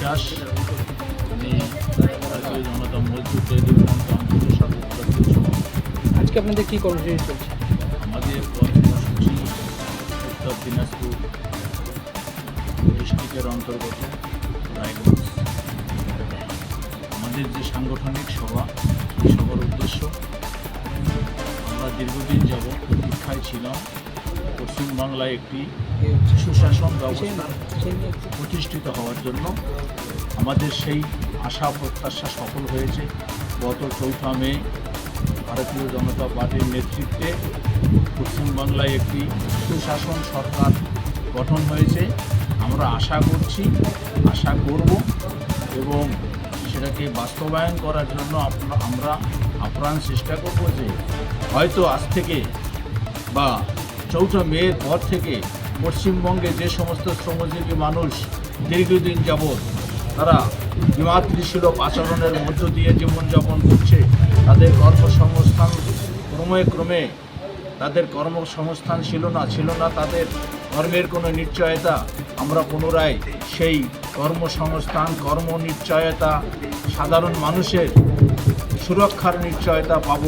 বিশ্বাস। আমি ভারতীয় জনতা মজদুর ট্রেড ইউনিয়ন কাউন্সিলের সর্বভারতীয় সভাপতি। আজকে আপনাদের কী কর্মসূচি চলছে? আমাদের কর্মসূচি উত্তর দিনাজপুর ডিস্ট্রিক্টের অন্তর্গত রায়গঞ্জ। আমাদের যে সাংগঠনিক সভা, সেই সভার উদ্দেশ্য, আমরা দীর্ঘদিন যাবৎ প্রতীক্ষায় ছিলাম পশ্চিমবাংলায় একটি সুশাসন ব্যবস্থা প্রতিষ্ঠিত হওয়ার জন্য। আমাদের সেই আশা প্রত্যাশা সফল হয়েছে। গত 4 মে ভারতীয় জনতা পার্টির নেতৃত্বে পশ্চিমবাংলায় একটি সুশাসন সরকার গঠন হয়েছে। আমরা আশা করছি, আশা করব এবং সেটাকে বাস্তবায়ন করার জন্য আমরা আপ্রাণ চেষ্টা করব যে হয়তো আজ থেকে বা 4 মের পর থেকে পশ্চিমবঙ্গে যে সমস্ত শ্রমজীবী মানুষ দীর্ঘদিন যাবৎ তারা বিমাতৃসুলভ আচরণের মধ্য দিয়ে জীবনযাপন করছে, তাদের কর্মসংস্থান ক্রমে তাদের কর্মসংস্থান ছিল না তাদের কর্মের কোনো নিশ্চয়তা, আমরা পুনরায় সেই কর্মসংস্থান, কর্ম নিশ্চয়তা, সাধারণ মানুষের সুরক্ষার নিশ্চয়তা পাব,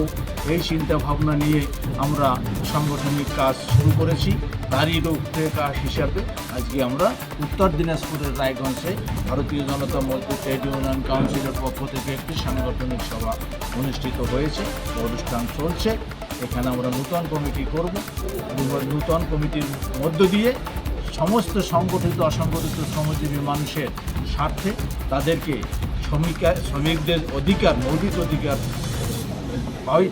এই চিন্তা ভাবনা নিয়ে আমরা সাংগঠনিক কাজ শুরু করেছি। তারই রূপরেখা হিসাবে আজকে আমরা উত্তর দিনাজপুরের রায়গঞ্জে ভারতীয় জনতা মজদুর ট্রেড ইউনিয়ন কাউন্সিলের পক্ষ থেকে একটি সাংগঠনিক সভা অনুষ্ঠিত হয়েছে, অনুষ্ঠান চলছে। এখানে আমরা নূতন কমিটি করব। নূতন কমিটির মধ্য দিয়ে সমস্ত সংগঠিত অসংগঠিত শ্রমজীবী মানুষের স্বার্থে তাদেরকে শ্রমিকদের অধিকার, মৌলিক অধিকার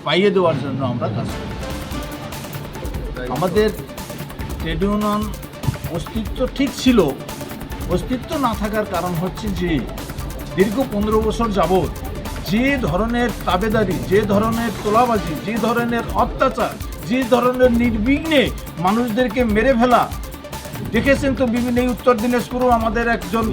পাইয়ে দেওয়ার জন্য আমরা কাজ করি। আমাদের ট্রেড ইউনিয়ন অস্তিত্ব ঠিক ছিল, অস্তিত্ব না থাকার কারণ হচ্ছে যে দীর্ঘ 15 বছর যাবৎ যে ধরনের তাবেদারি, যে ধরনের তোলাবাজি, যে ধরনের অত্যাচার, যে ধরনের নির্বিঘ্নে মানুষদেরকে মেরে ফেলা দেখেছেন তো বিভিন্ন এই উত্তর দিনাজপুরেও আমাদের একজন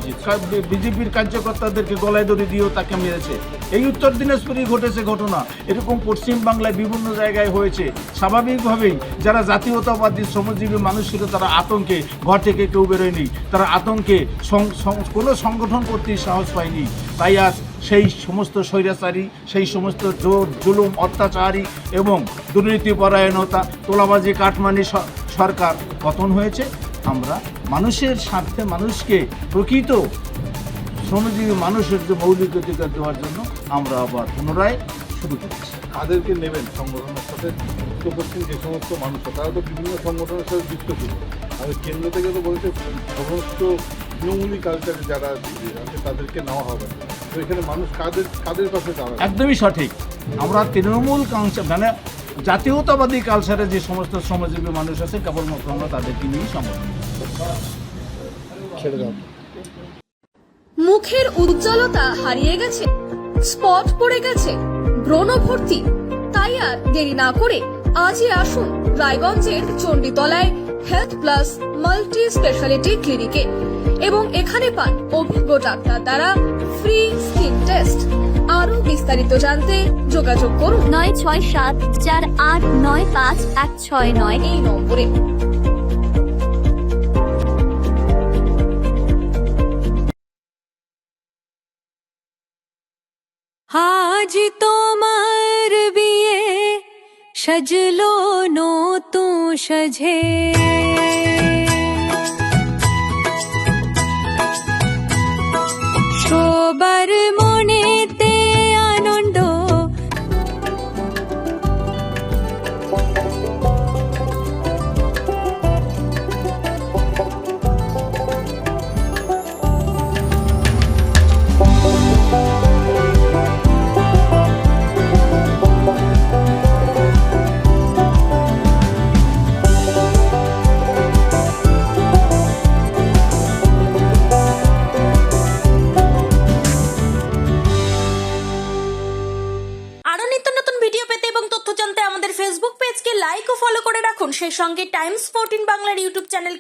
বিজেপির কার্যকর্তাদেরকে গলায় দড়ি দিয়েও তাকে মেরেছে। এই উত্তর দিনাজপুরেই ঘটেছে ঘটনা। এরকম পশ্চিমবাংলায় বিভিন্ন জায়গায় হয়েছে। স্বাভাবিকভাবেই যারা জাতীয়তাবাদী শ্রমজীবী মানুষ ছিল তারা আতঙ্কে, ঘর থেকে কেউ বেরোয়নি, তারা আতঙ্কে কোনো সংগঠন করতেই সাহস পায়নি। তাই আজ সেই সমস্ত স্বৈরাচারী, সেই সমস্ত জোর জুলুম, অত্যাচারী এবং দুর্নীতিপরায়ণতা, তোলাবাজি, কাটমানি সরকার পতন হয়েছে। আমরা মানুষের স্বার্থে, মানুষকে প্রকৃত শ্রমজীবী মানুষের যে মৌলিক অধিকার দেওয়ার জন্য আমরা আবার পুনরায় শুরু করেছি। তাদেরকে নেবেন সংগঠনের সাথে, যুক্ত করছেন যে সমস্ত মানুষ, তারা তো বিভিন্ন সংগঠনের সাথে যুক্ত ছিল। আর কেন্দ্র থেকে তো বলেছে সমস্ত তৃণমূলী কালচারে যারা আছে তাদেরকে নেওয়া হবে। তো এখানে মানুষ কাদের পাশে দাঁড়াবে? একদমই সঠিক। আমরা তৃণমূল কালচার মানে জাতীয়তাবাদী কালচারে যে সমস্ত শ্রমজীবী মানুষ আছে কেবলমাত্র আমরা তাদেরকে নিয়েই সংগঠন ছেড়ে দাও। মুখের উজ্জ্বলতা হারিয়ে গেছে, স্পট পড়ে গেছে, ব্রণ ভর্তি, তাই আর দেরি না করে আজই আসুন রায়গঞ্জের চণ্ডীতলায় হেলথ প্লাস মাল্টি স্পেশালিটি ক্লিনিকে এবং এখানে পান অভিজ্ঞ ডাক্তার দ্বারা ফ্রি স্কিন টেস্ট। আরো বিস্তারিত জানতে যোগাযোগ করুন 9674895169 এই নম্বরে। আজ তোমার বিয়ে সাজলো নতুন সাজে, সবার মনেতে আনন্দ, ফেসবুক পেজকে লাইক ও ফলো করে রাখুন। সেই সঙ্গে টাইমস 14 বাংলার ইউটিউব চ্যানেল